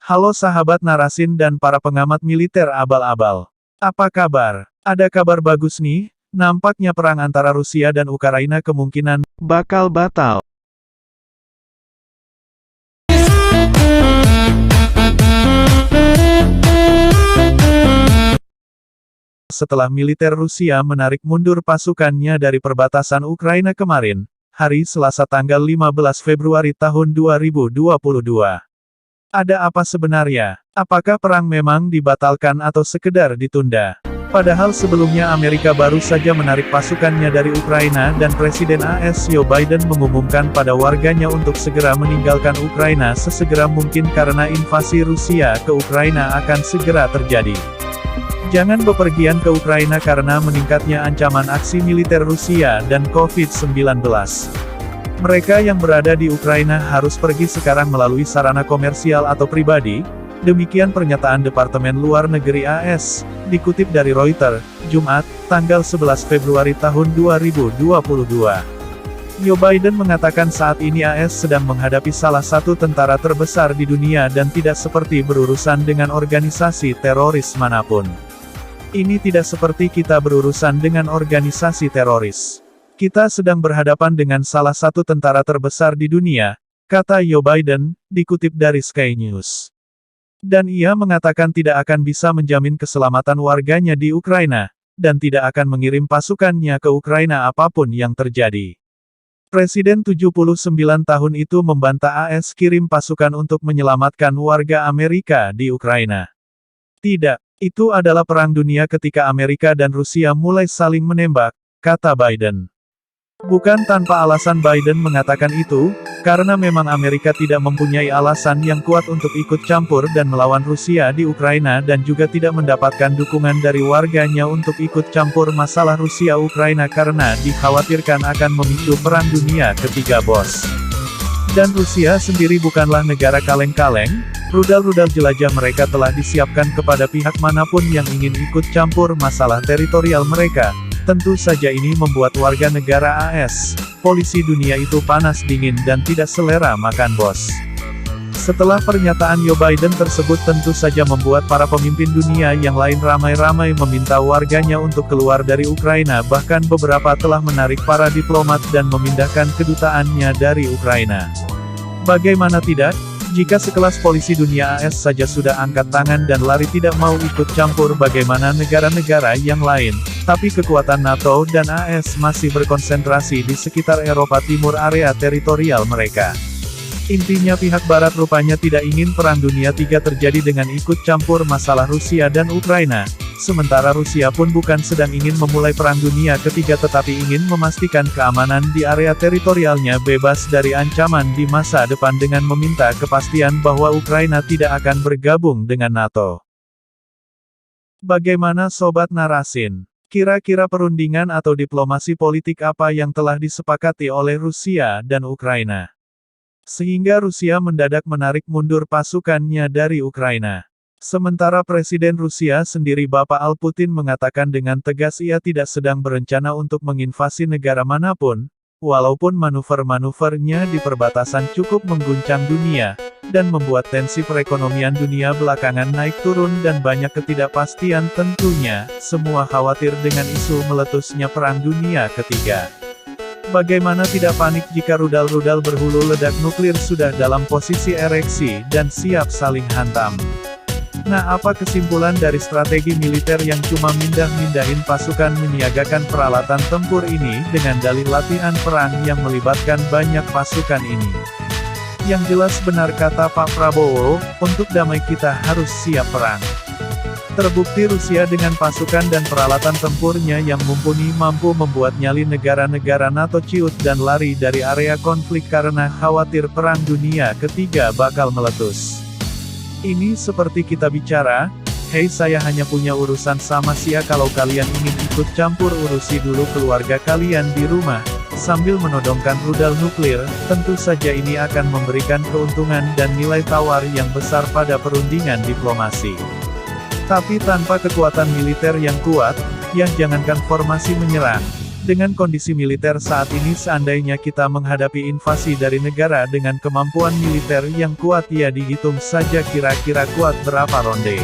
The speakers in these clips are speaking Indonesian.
Halo sahabat Narasin dan para pengamat militer abal-abal. Apa kabar? Ada kabar bagus nih, nampaknya perang antara Rusia dan Ukraina kemungkinan bakal batal. Setelah militer Rusia menarik mundur pasukannya dari perbatasan Ukraina kemarin, hari Selasa tanggal 15 Februari tahun 2022. Ada apa sebenarnya? Apakah perang memang dibatalkan atau sekedar ditunda? Padahal sebelumnya Amerika baru saja menarik pasukannya dari Ukraina dan Presiden AS Joe Biden mengumumkan pada warganya untuk segera meninggalkan Ukraina sesegera mungkin karena invasi Rusia ke Ukraina akan segera terjadi. Jangan bepergian ke Ukraina karena meningkatnya ancaman aksi militer Rusia dan COVID-19. Mereka yang berada di Ukraina harus pergi sekarang melalui sarana komersial atau pribadi, demikian pernyataan Departemen Luar Negeri AS, dikutip dari Reuters, Jumat, tanggal 11 Februari tahun 2022. Joe Biden mengatakan saat ini AS sedang menghadapi salah satu tentara terbesar di dunia dan tidak seperti berurusan dengan organisasi teroris manapun. Ini tidak seperti kita berurusan dengan organisasi teroris. Kita sedang berhadapan dengan salah satu tentara terbesar di dunia, kata Joe Biden, dikutip dari Sky News. Dan ia mengatakan tidak akan bisa menjamin keselamatan warganya di Ukraina, dan tidak akan mengirim pasukannya ke Ukraina apapun yang terjadi. Presiden 79 tahun itu membantah AS kirim pasukan untuk menyelamatkan warga Amerika di Ukraina. Tidak, itu adalah perang dunia ketika Amerika dan Rusia mulai saling menembak, kata Biden. Bukan tanpa alasan Biden mengatakan itu, karena memang Amerika tidak mempunyai alasan yang kuat untuk ikut campur dan melawan Rusia di Ukraina dan juga tidak mendapatkan dukungan dari warganya untuk ikut campur masalah Rusia-Ukraina karena dikhawatirkan akan memicu perang dunia ketiga bos. Dan Rusia sendiri bukanlah negara kaleng-kaleng, rudal-rudal jelajah mereka telah disiapkan kepada pihak manapun yang ingin ikut campur masalah teritorial mereka. Tentu saja ini membuat warga negara AS, polisi dunia itu panas dingin dan tidak selera makan bos. Setelah pernyataan Joe Biden tersebut tentu saja membuat para pemimpin dunia yang lain ramai-ramai meminta warganya untuk keluar dari Ukraina, bahkan beberapa telah menarik para diplomat dan memindahkan kedutaannya dari Ukraina. Bagaimana tidak? Jika sekelas polisi dunia AS saja sudah angkat tangan dan lari tidak mau ikut campur, bagaimana negara-negara yang lain? Tapi kekuatan NATO dan AS masih berkonsentrasi di sekitar Eropa Timur, area teritorial mereka. Intinya pihak Barat rupanya tidak ingin Perang Dunia III terjadi dengan ikut campur masalah Rusia dan Ukraina. Sementara Rusia pun bukan sedang ingin memulai Perang Dunia ketiga tetapi ingin memastikan keamanan di area teritorialnya bebas dari ancaman di masa depan dengan meminta kepastian bahwa Ukraina tidak akan bergabung dengan NATO. Bagaimana Sobat Narasin? Kira-kira perundingan atau diplomasi politik apa yang telah disepakati oleh Rusia dan Ukraina? Sehingga Rusia mendadak menarik mundur pasukannya dari Ukraina. Sementara Presiden Rusia sendiri Bapak Putin mengatakan dengan tegas ia tidak sedang berencana untuk menginvasi negara manapun, walaupun manuver-manuvernya di perbatasan cukup mengguncang dunia, dan membuat tensi perekonomian dunia belakangan naik turun dan banyak ketidakpastian tentunya, semua khawatir dengan isu meletusnya Perang Dunia Ketiga. Bagaimana tidak panik jika rudal-rudal berhulu ledak nuklir sudah dalam posisi ereksi dan siap saling hantam? Nah, apa kesimpulan dari strategi militer yang cuma mindah-mindahin pasukan menyiagakan peralatan tempur ini dengan dalih latihan perang yang melibatkan banyak pasukan ini? Yang jelas benar kata Pak Prabowo, untuk damai kita harus siap perang. Terbukti Rusia dengan pasukan dan peralatan tempurnya yang mumpuni mampu membuat nyali negara-negara NATO ciut dan lari dari area konflik karena khawatir Perang Dunia Ketiga bakal meletus. Ini seperti kita bicara, hei saya hanya punya urusan sama Sia kalau kalian ingin ikut campur urusi dulu keluarga kalian di rumah, sambil menodongkan rudal nuklir, tentu saja ini akan memberikan keuntungan dan nilai tawar yang besar pada perundingan diplomasi. Tapi tanpa kekuatan militer yang kuat, ya jangankan formasi menyerang, Dengan kondisi militer saat ini seandainya kita menghadapi invasi dari negara dengan kemampuan militer yang kuat ya dihitung saja kira-kira kuat berapa ronde.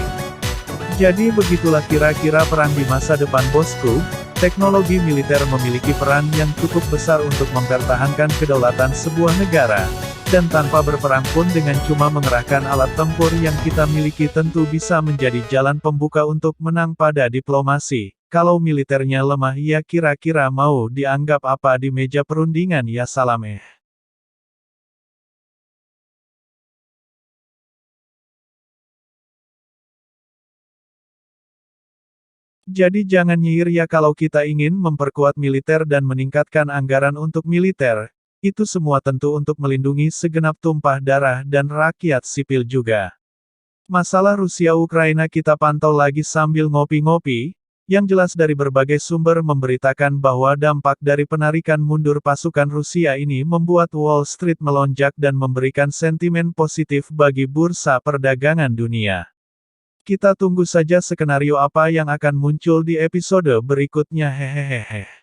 Jadi begitulah kira-kira perang di masa depan bosku, teknologi militer memiliki peran yang cukup besar untuk mempertahankan kedaulatan sebuah negara, dan tanpa berperang pun dengan cuma mengerahkan alat tempur yang kita miliki tentu bisa menjadi jalan pembuka untuk menang pada diplomasi. Kalau militernya lemah ya kira-kira mau dianggap apa di meja perundingan ya salam. Jadi jangan nyiir ya kalau kita ingin memperkuat militer dan meningkatkan anggaran untuk militer. Itu semua tentu untuk melindungi segenap tumpah darah dan rakyat sipil juga. Masalah Rusia-Ukraina kita pantau lagi sambil ngopi-ngopi. Yang jelas dari berbagai sumber memberitakan bahwa dampak dari penarikan mundur pasukan Rusia ini membuat Wall Street melonjak dan memberikan sentimen positif bagi bursa perdagangan dunia. Kita tunggu saja skenario apa yang akan muncul di episode berikutnya. Hehehe.